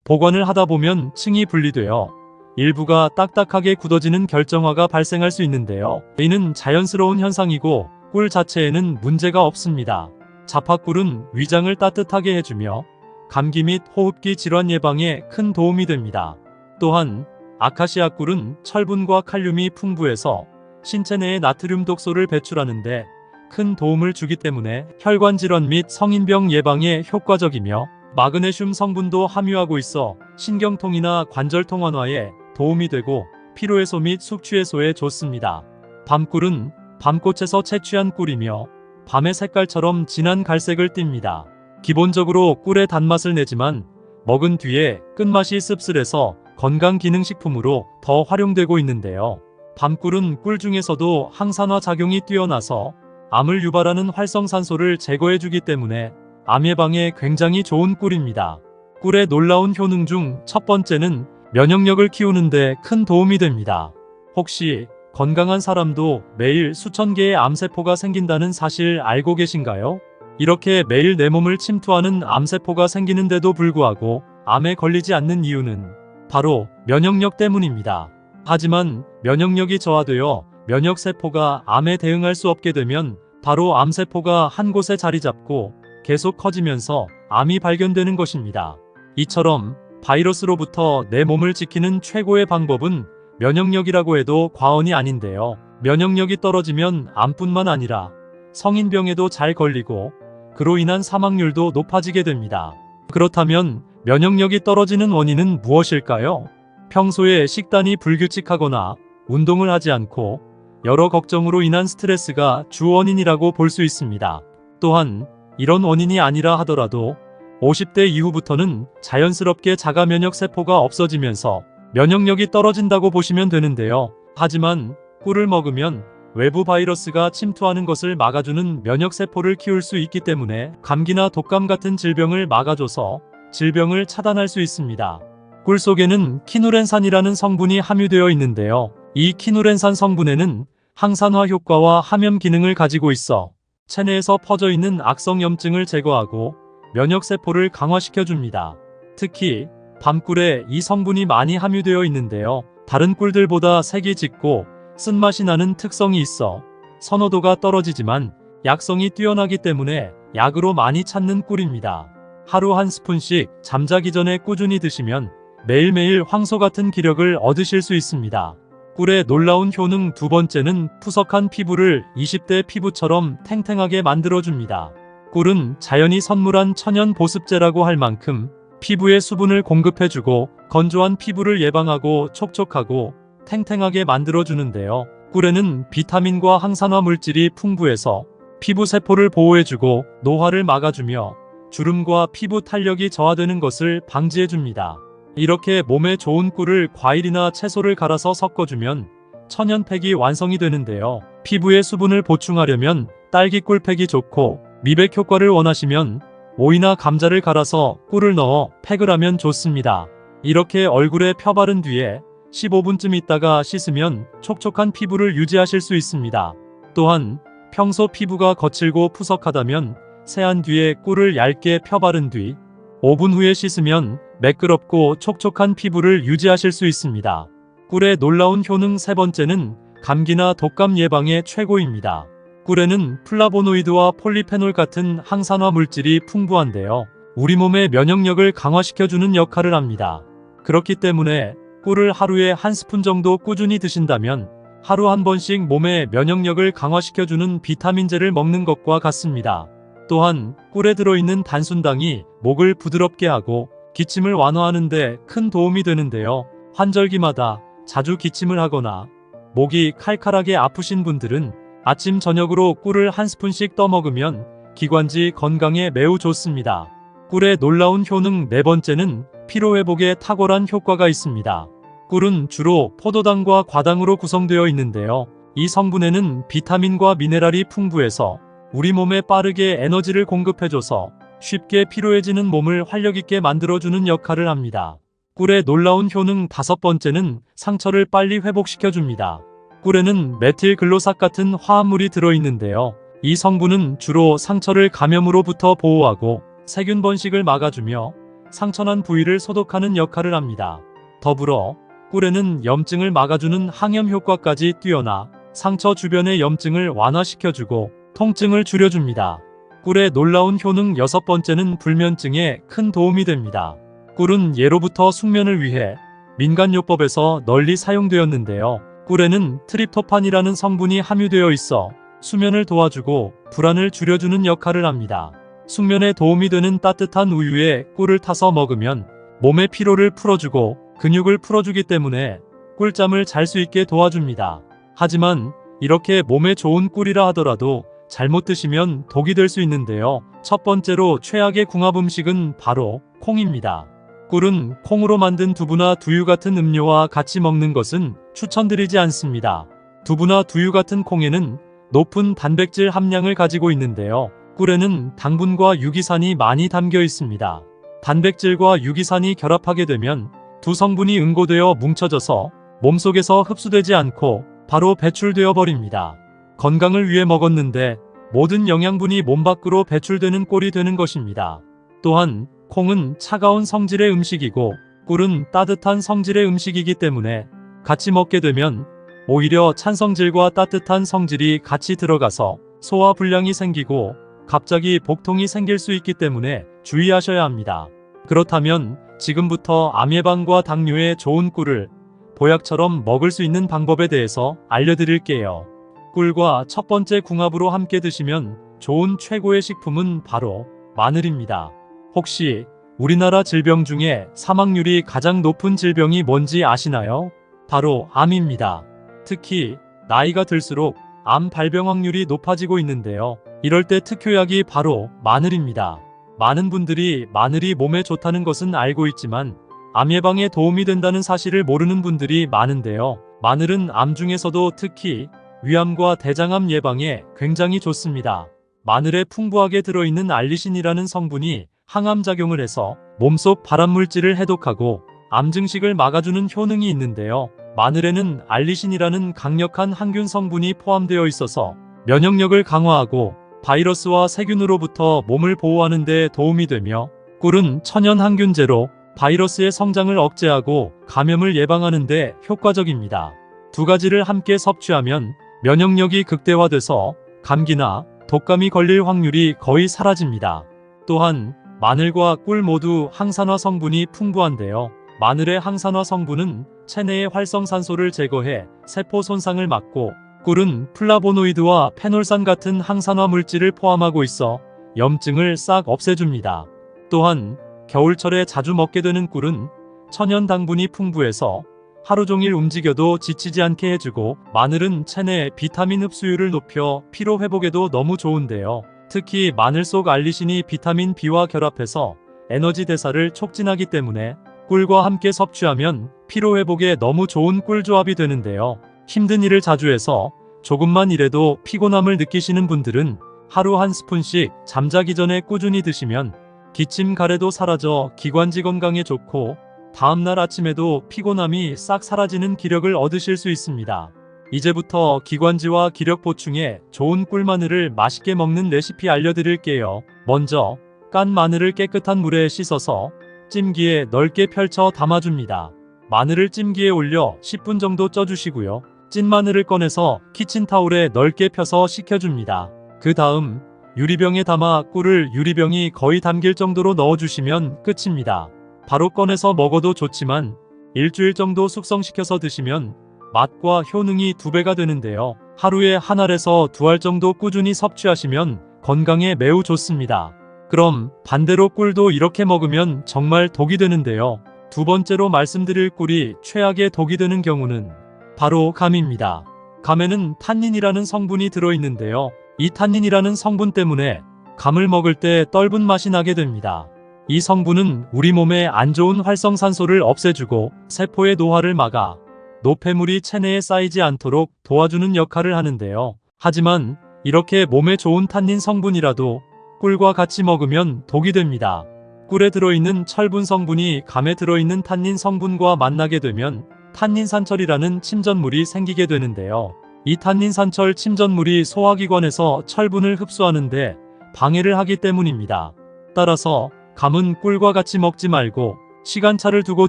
S1: 보관을 하다 보면 층이 분리되어 일부가 딱딱하게 굳어지는 결정화가 발생할 수 있는데요. 이는 자연스러운 현상이고 꿀 자체에는 문제가 없습니다. 자파꿀은 위장을 따뜻하게 해주며 감기 및 호흡기 질환 예방에 큰 도움이 됩니다. 또한 아카시아 꿀은 철분과 칼륨이 풍부해서 신체 내에 나트륨 독소를 배출하는데 큰 도움을 주기 때문에 혈관 질환 및 성인병 예방에 효과적이며 마그네슘 성분도 함유하고 있어 신경통이나 관절통 완화에 도움이 되고 피로해소 및 숙취해소에 좋습니다. 밤꿀은 밤꽃에서 채취한 꿀이며 밤의 색깔처럼 진한 갈색을 띱니다. 기본적으로 꿀의 단맛을 내지만 먹은 뒤에 끝맛이 씁쓸해서 건강기능식품으로 더 활용되고 있는데요. 밤꿀은 꿀 중에서도 항산화 작용이 뛰어나서 암을 유발하는 활성산소를 제거해주기 때문에 암 예방에 굉장히 좋은 꿀입니다. 꿀의 놀라운 효능 중 첫 번째는 면역력을 키우는데 큰 도움이 됩니다. 혹시 건강한 사람도 매일 수천 개의 암세포가 생긴다는 사실 알고 계신가요? 이렇게 매일 내 몸을 침투하는 암세포가 생기는데도 불구하고 암에 걸리지 않는 이유는 바로 면역력 때문입니다. 하지만 면역력이 저하되어 면역세포가 암에 대응할 수 없게 되면 바로 암세포가 한 곳에 자리 잡고 계속 커지면서 암이 발견되는 것입니다. 이처럼 바이러스로부터 내 몸을 지키는 최고의 방법은 면역력이라고 해도 과언이 아닌데요. 면역력이 떨어지면 암뿐만 아니라 성인병에도 잘 걸리고 그로 인한 사망률도 높아지게 됩니다. 그렇다면 면역력이 떨어지는 원인은 무엇일까요? 평소에 식단이 불규칙하거나 운동을 하지 않고 여러 걱정으로 인한 스트레스가 주 원인이라고 볼 수 있습니다. 또한 이런 원인이 아니라 하더라도 50대 이후부터는 자연스럽게 자가 면역 세포가 없어지면서 면역력이 떨어진다고 보시면 되는데요. 하지만 꿀을 먹으면 외부 바이러스가 침투하는 것을 막아주는 면역 세포를 키울 수 있기 때문에 감기나 독감 같은 질병을 막아줘서 질병을 차단할 수 있습니다. 꿀 속에는 키누렌산이라는 성분이 함유되어 있는데요. 이 키누렌산 성분에는 항산화 효과와 함염 기능을 가지고 있어 체내에서 퍼져 있는 악성염증을 제거하고 면역세포를 강화시켜줍니다. 특히 밤꿀에 이 성분이 많이 함유되어 있는데요. 다른 꿀들보다 색이 짙고 쓴맛이 나는 특성이 있어 선호도가 떨어지지만 약성이 뛰어나기 때문에 약으로 많이 찾는 꿀입니다. 하루 한 스푼씩 잠자기 전에 꾸준히 드시면 매일매일 황소 같은 기력을 얻으실 수 있습니다. 꿀의 놀라운 효능 두 번째는 푸석한 피부를 20대 피부처럼 탱탱하게 만들어줍니다. 꿀은 자연이 선물한 천연 보습제라고 할 만큼 피부에 수분을 공급해주고 건조한 피부를 예방하고 촉촉하고 탱탱하게 만들어주는데요. 꿀에는 비타민과 항산화 물질이 풍부해서 피부 세포를 보호해주고 노화를 막아주며 주름과 피부 탄력이 저하되는 것을 방지해줍니다. 이렇게 몸에 좋은 꿀을 과일이나 채소를 갈아서 섞어주면 천연팩이 완성이 되는데요. 피부에 수분을 보충하려면 딸기꿀 팩이 좋고 미백 효과를 원하시면 오이나 감자를 갈아서 꿀을 넣어 팩을 하면 좋습니다. 이렇게 얼굴에 펴바른 뒤에 15분쯤 있다가 씻으면 촉촉한 피부를 유지하실 수 있습니다. 또한 평소 피부가 거칠고 푸석하다면 세안 뒤에 꿀을 얇게 펴 바른 뒤 5분 후에 씻으면 매끄럽고 촉촉한 피부를 유지하실 수 있습니다. 꿀의 놀라운 효능 세 번째는 감기나 독감 예방에 최고입니다. 꿀에는 플라보노이드와 폴리페놀 같은 항산화 물질이 풍부한데요. 우리 몸의 면역력을 강화시켜주는 역할을 합니다. 그렇기 때문에 꿀을 하루에 한 스푼 정도 꾸준히 드신다면 하루 한 번씩 몸의 면역력을 강화시켜주는 비타민제를 먹는 것과 같습니다. 또한 꿀에 들어있는 단순당이 목을 부드럽게 하고 기침을 완화하는 데 큰 도움이 되는데요. 환절기마다 자주 기침을 하거나 목이 칼칼하게 아프신 분들은 아침 저녁으로 꿀을 한 스푼씩 떠먹으면 기관지 건강에 매우 좋습니다. 꿀의 놀라운 효능 네 번째는 피로회복에 탁월한 효과가 있습니다. 꿀은 주로 포도당과 과당으로 구성되어 있는데요. 이 성분에는 비타민과 미네랄이 풍부해서 우리 몸에 빠르게 에너지를 공급해줘서 쉽게 피로해지는 몸을 활력있게 만들어주는 역할을 합니다. 꿀의 놀라운 효능 다섯 번째는 상처를 빨리 회복시켜줍니다. 꿀에는 메틸글로삭 같은 화합물이 들어있는데요. 이 성분은 주로 상처를 감염으로부터 보호하고 세균 번식을 막아주며 상처난 부위를 소독하는 역할을 합니다. 더불어 꿀에는 염증을 막아주는 항염 효과까지 뛰어나 상처 주변의 염증을 완화시켜주고 통증을 줄여줍니다. 꿀의 놀라운 효능 여섯 번째는 불면증에 큰 도움이 됩니다. 꿀은 예로부터 숙면을 위해 민간요법에서 널리 사용되었는데요. 꿀에는 트립토판이라는 성분이 함유되어 있어 수면을 도와주고 불안을 줄여주는 역할을 합니다. 숙면에 도움이 되는 따뜻한 우유에 꿀을 타서 먹으면 몸의 피로를 풀어주고 근육을 풀어주기 때문에 꿀잠을 잘 수 있게 도와줍니다. 하지만 이렇게 몸에 좋은 꿀이라 하더라도 잘못 드시면 독이 될 수 있는데요. 첫 번째로 최악의 궁합 음식은 바로 콩입니다. 꿀은 콩으로 만든 두부나 두유 같은 음료와 같이 먹는 것은 추천드리지 않습니다. 두부나 두유 같은 콩에는 높은 단백질 함량을 가지고 있는데요. 꿀에는 당분과 유기산이 많이 담겨 있습니다. 단백질과 유기산이 결합하게 되면 두 성분이 응고되어 뭉쳐져서 몸속에서 흡수되지 않고 바로 배출되어 버립니다. 건강을 위해 먹었는데 모든 영양분이 몸 밖으로 배출되는 꼴이 되는 것입니다. 또한 콩은 차가운 성질의 음식이고 꿀은 따뜻한 성질의 음식이기 때문에 같이 먹게 되면 오히려 찬 성질과 따뜻한 성질이 같이 들어가서 소화 불량이 생기고 갑자기 복통이 생길 수 있기 때문에 주의하셔야 합니다. 그렇다면 지금부터 암 예방과 당뇨에 좋은 꿀을 보약처럼 먹을 수 있는 방법에 대해서 알려드릴게요. 꿀과 첫 번째 궁합으로 함께 드시면 좋은 최고의 식품은 바로 마늘입니다. 혹시 우리나라 질병 중에 사망률이 가장 높은 질병이 뭔지 아시나요? 바로 암입니다. 특히 나이가 들수록 암 발병 확률이 높아지고 있는데요. 이럴 때 특효약이 바로 마늘입니다. 많은 분들이 마늘이 몸에 좋다는 것은 알고 있지만 암 예방에 도움이 된다는 사실을 모르는 분들이 많은데요. 마늘은 암 중에서도 특히 위암과 대장암 예방에 굉장히 좋습니다. 마늘에 풍부하게 들어있는 알리신이라는 성분이 항암작용을 해서 몸속 발암물질을 해독하고 암 증식을 막아주는 효능이 있는데요. 마늘에는 알리신이라는 강력한 항균 성분이 포함되어 있어서 면역력을 강화하고 바이러스와 세균으로부터 몸을 보호하는 데 도움이 되며 꿀은 천연 항균제로 바이러스의 성장을 억제하고 감염을 예방하는 데 효과적입니다. 두 가지를 함께 섭취하면 면역력이 극대화돼서 감기나 독감이 걸릴 확률이 거의 사라집니다. 또한 마늘과 꿀 모두 항산화 성분이 풍부한데요. 마늘의 항산화 성분은 체내의 활성산소를 제거해 세포 손상을 막고 꿀은 플라보노이드와 페놀산 같은 항산화 물질을 포함하고 있어 염증을 싹 없애줍니다. 또한 겨울철에 자주 먹게 되는 꿀은 천연 당분이 풍부해서 하루 종일 움직여도 지치지 않게 해주고 마늘은 체내 비타민 흡수율을 높여 피로 회복에도 너무 좋은데요. 특히 마늘 속 알리신이 비타민 B와 결합해서 에너지 대사를 촉진하기 때문에 꿀과 함께 섭취하면 피로 회복에 너무 좋은 꿀 조합이 되는데요. 힘든 일을 자주 해서 조금만 일해도 피곤함을 느끼시는 분들은 하루 한 스푼씩 잠자기 전에 꾸준히 드시면 기침 가래도 사라져 기관지 건강에 좋고 다음날 아침에도 피곤함이 싹 사라지는 기력을 얻으실 수 있습니다. 이제부터 기관지와 기력 보충에 좋은 꿀마늘을 맛있게 먹는 레시피 알려드릴게요. 먼저 깐 마늘을 깨끗한 물에 씻어서 찜기에 넓게 펼쳐 담아줍니다. 마늘을 찜기에 올려 10분 정도 쪄주시고요. 찐 마늘을 꺼내서 키친타올에 넓게 펴서 식혀줍니다. 그 다음 유리병에 담아 꿀을 유리병이 거의 담길 정도로 넣어주시면 끝입니다. 바로 꺼내서 먹어도 좋지만 일주일 정도 숙성시켜서 드시면 맛과 효능이 2배가 되는데요. 하루에 1알에서 2알 정도 꾸준히 섭취하시면 건강에 매우 좋습니다. 그럼 반대로 꿀도 이렇게 먹으면 정말 독이 되는데요. 두 번째로 말씀드릴 꿀이 최악의 독이 되는 경우는 바로 감입니다. 감에는 탄닌이라는 성분이 들어있는데요. 이 탄닌이라는 성분 때문에 감을 먹을 때 떫은 맛이 나게 됩니다. 이 성분은 우리 몸에 안 좋은 활성산소를 없애주고 세포의 노화를 막아 노폐물이 체내에 쌓이지 않도록 도와주는 역할을 하는데요. 하지만 이렇게 몸에 좋은 탄닌 성분이라도 꿀과 같이 먹으면 독이 됩니다. 꿀에 들어있는 철분 성분이 감에 들어있는 탄닌 성분과 만나게 되면 탄닌산철이라는 침전물이 생기게 되는데요. 이 탄닌산철 침전물이 소화기관에서 철분을 흡수하는데 방해를 하기 때문입니다. 따라서 감은 꿀과 같이 먹지 말고 시간차를 두고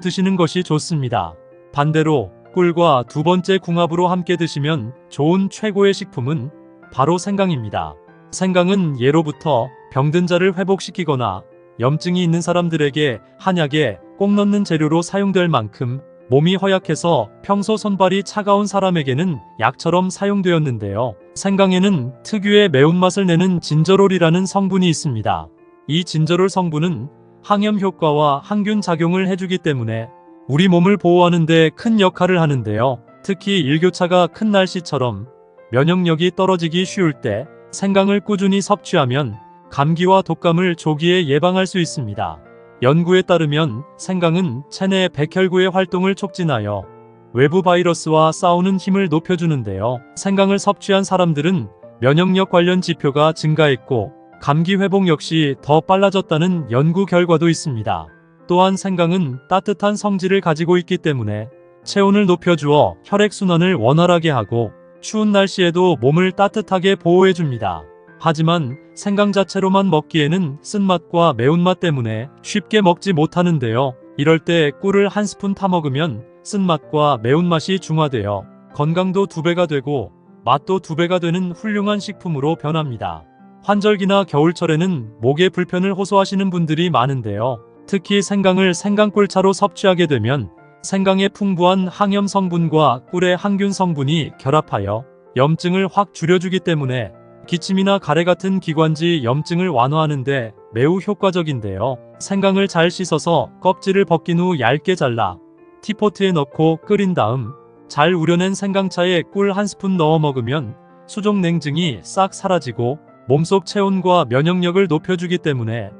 S1: 드시는 것이 좋습니다. 반대로 꿀과 두 번째 궁합으로 함께 드시면 좋은 최고의 식품은 바로 생강입니다. 생강은 예로부터 병든 자를 회복시키거나 염증이 있는 사람들에게 한약에 꼭 넣는 재료로 사용될 만큼 몸이 허약해서 평소 손발이 차가운 사람에게는 약처럼 사용되었는데요. 생강에는 특유의 매운맛을 내는 진저롤이라는 성분이 있습니다. 이 진저롤 성분은 항염 효과와 항균 작용을 해주기 때문에 우리 몸을 보호하는 데 큰 역할을 하는데요. 특히 일교차가 큰 날씨처럼 면역력이 떨어지기 쉬울 때 생강을 꾸준히 섭취하면 감기와 독감을 조기에 예방할 수 있습니다. 연구에 따르면 생강은 체내 백혈구의 활동을 촉진하여 외부 바이러스와 싸우는 힘을 높여주는데요. 생강을 섭취한 사람들은 면역력 관련 지표가 증가했고 감기 회복 역시 더 빨라졌다는 연구 결과도 있습니다. 또한 생강은 따뜻한 성질을 가지고 있기 때문에 체온을 높여주어 혈액순환을 원활하게 하고 추운 날씨에도 몸을 따뜻하게 보호해줍니다. 하지만 생강 자체로만 먹기에는 쓴맛과 매운맛 때문에 쉽게 먹지 못하는데요. 이럴 때 꿀을 한 스푼 타 먹으면 쓴맛과 매운맛이 중화되어 건강도 2배가 되고 맛도 2배가 되는 훌륭한 식품으로 변합니다. 환절기나 겨울철에는 목에 불편을 호소하시는 분들이 많은데요. 특히 생강을 생강꿀차로 섭취하게 되면 생강의 풍부한 항염 성분과 꿀의 항균 성분이 결합하여 염증을 확 줄여주기 때문에 기침이나 가래 같은 기관지 염증을 완화하는데 매우 효과적인데요. 생강을 잘 씻어서 껍질을 벗긴 후 얇게 잘라 티포트에 넣고 끓인 다음 잘 우려낸 생강차에 꿀 한 스푼 넣어 먹으면 수족 냉증이 싹 사라지고 몸속 체온과 면역력을 높여주기 때문에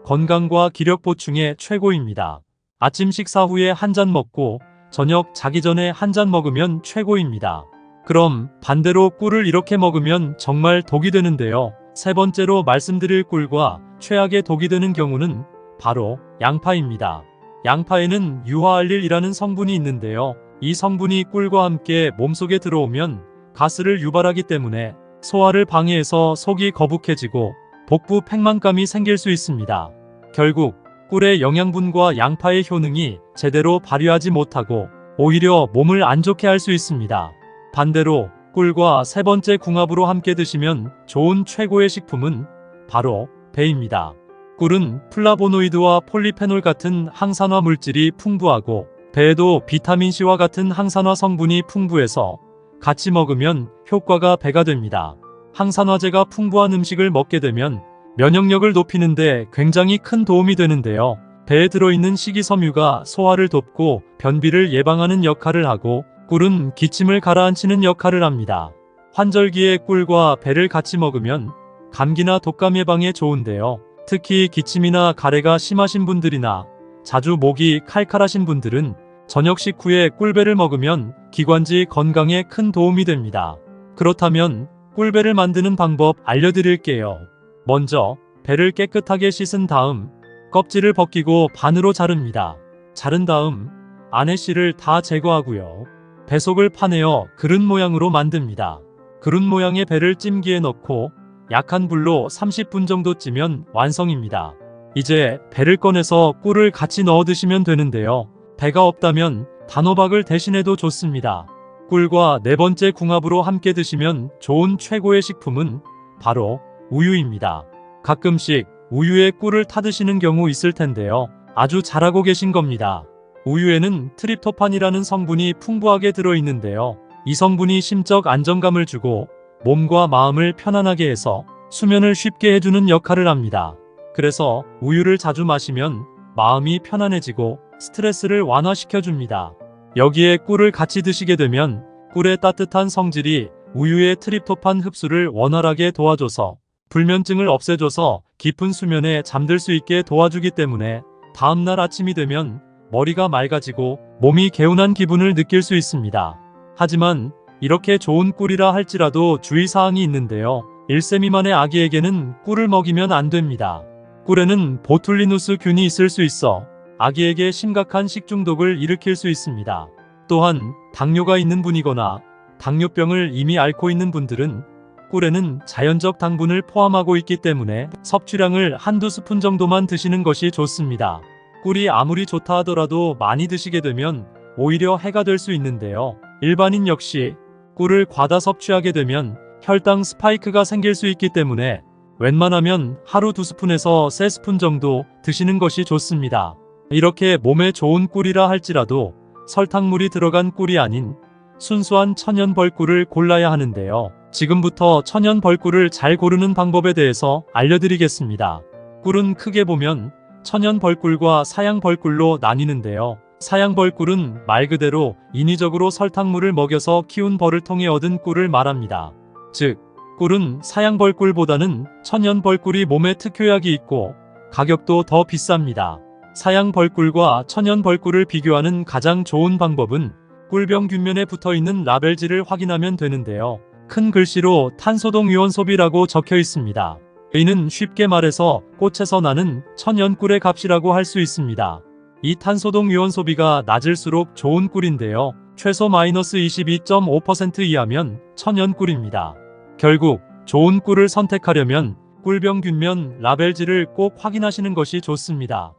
S1: 건강과 기력 보충에 최고입니다. 아침 식사 후에 한 잔 먹고 저녁 자기 전에 한 잔 먹으면 최고입니다. 그럼 반대로 꿀을 이렇게 먹으면 정말 독이 되는데요. 세 번째로 말씀드릴 꿀과 최악의 독이 되는 경우는 바로 양파입니다. 양파에는 유화알릴이라는 성분이 있는데요. 이 성분이 꿀과 함께 몸속에 들어오면 가스를 유발하기 때문에 소화를 방해해서 속이 거북해지고 복부 팽만감이 생길 수 있습니다. 결국 꿀의 영양분과 양파의 효능이 제대로 발휘하지 못하고 오히려 몸을 안 좋게 할 수 있습니다. 반대로 꿀과 세 번째 궁합으로 함께 드시면 좋은 최고의 식품은 바로 배입니다. 꿀은 플라보노이드와 폴리페놀 같은 항산화 물질이 풍부하고 배에도 비타민C와 같은 항산화 성분이 풍부해서 같이 먹으면 효과가 배가 됩니다. 항산화제가 풍부한 음식을 먹게 되면 면역력을 높이는데 굉장히 큰 도움이 되는데요. 배에 들어있는 식이섬유가 소화를 돕고 변비를 예방하는 역할을 하고 꿀은 기침을 가라앉히는 역할을 합니다. 환절기에 꿀과 배를 같이 먹으면 감기나 독감 예방에 좋은데요. 특히 기침이나 가래가 심하신 분들이나 자주 목이 칼칼하신 분들은 저녁 식후에 꿀배를 먹으면 기관지 건강에 큰 도움이 됩니다. 그렇다면 꿀배를 만드는 방법 알려드릴게요. 먼저 배를 깨끗하게 씻은 다음 껍질을 벗기고 반으로 자릅니다. 자른 다음 안에 씨를 다 제거하고요. 배속을 파내어 그릇 모양으로 만듭니다. 그릇 모양의 배를 찜기에 넣고 약한 불로 30분 정도 찌면 완성입니다. 이제 배를 꺼내서 꿀을 같이 넣어 드시면 되는데요. 배가 없다면 단호박을 대신해도 좋습니다. 꿀과 네 번째 궁합으로 함께 드시면 좋은 최고의 식품은 바로 우유입니다. 가끔씩 우유에 꿀을 타드시는 경우 있을 텐데요. 아주 잘하고 계신 겁니다. 우유에는 트립토판이라는 성분이 풍부하게 들어있는데요. 이 성분이 심적 안정감을 주고 몸과 마음을 편안하게 해서 수면을 쉽게 해주는 역할을 합니다. 그래서 우유를 자주 마시면 마음이 편안해지고 스트레스를 완화시켜줍니다. 여기에 꿀을 같이 드시게 되면 꿀의 따뜻한 성질이 우유의 트립토판 흡수를 원활하게 도와줘서 불면증을 없애줘서 깊은 수면에 잠들 수 있게 도와주기 때문에 다음날 아침이 되면 머리가 맑아지고 몸이 개운한 기분을 느낄 수 있습니다. 하지만 이렇게 좋은 꿀이라 할지라도 주의사항이 있는데요. 1세 미만의 아기에게는 꿀을 먹이면 안 됩니다. 꿀에는 보툴리누스 균이 있을 수 있어 아기에게 심각한 식중독을 일으킬 수 있습니다. 또한 당뇨가 있는 분이거나 당뇨병을 이미 앓고 있는 분들은 꿀에는 자연적 당분을 포함하고 있기 때문에 섭취량을 한두 스푼 정도만 드시는 것이 좋습니다. 꿀이 아무리 좋다 하더라도 많이 드시게 되면 오히려 해가 될 수 있는데요. 일반인 역시 꿀을 과다 섭취하게 되면 혈당 스파이크가 생길 수 있기 때문에 웬만하면 하루 2스푼에서 3스푼 정도 드시는 것이 좋습니다. 이렇게 몸에 좋은 꿀이라 할지라도 설탕물이 들어간 꿀이 아닌 순수한 천연 벌꿀을 골라야 하는데요. 지금부터 천연 벌꿀을 잘 고르는 방법에 대해서 알려드리겠습니다. 꿀은 크게 보면 천연 벌꿀과 사양 벌꿀로 나뉘는데요. 사양 벌꿀은 말 그대로 인위적으로 설탕물을 먹여서 키운 벌을 통해 얻은 꿀을 말합니다. 즉, 꿀은 사양 벌꿀보다는 천연 벌꿀이 몸에 특효약이 있고 가격도 더 비쌉니다. 사양 벌꿀과 천연 벌꿀을 비교하는 가장 좋은 방법은 꿀병 균면에 붙어있는 라벨지를 확인하면 되는데요. 큰 글씨로 탄소동 유원소비라고 적혀 있습니다. 이는 쉽게 말해서 꽃에서 나는 천연 꿀의 값이라고 할 수 있습니다. 이 탄소동 유원소비가 낮을수록 좋은 꿀인데요. 최소 마이너스 22.5% 이하면 천연 꿀입니다. 결국 좋은 꿀을 선택하려면 꿀병 균면 라벨지를 꼭 확인하시는 것이 좋습니다.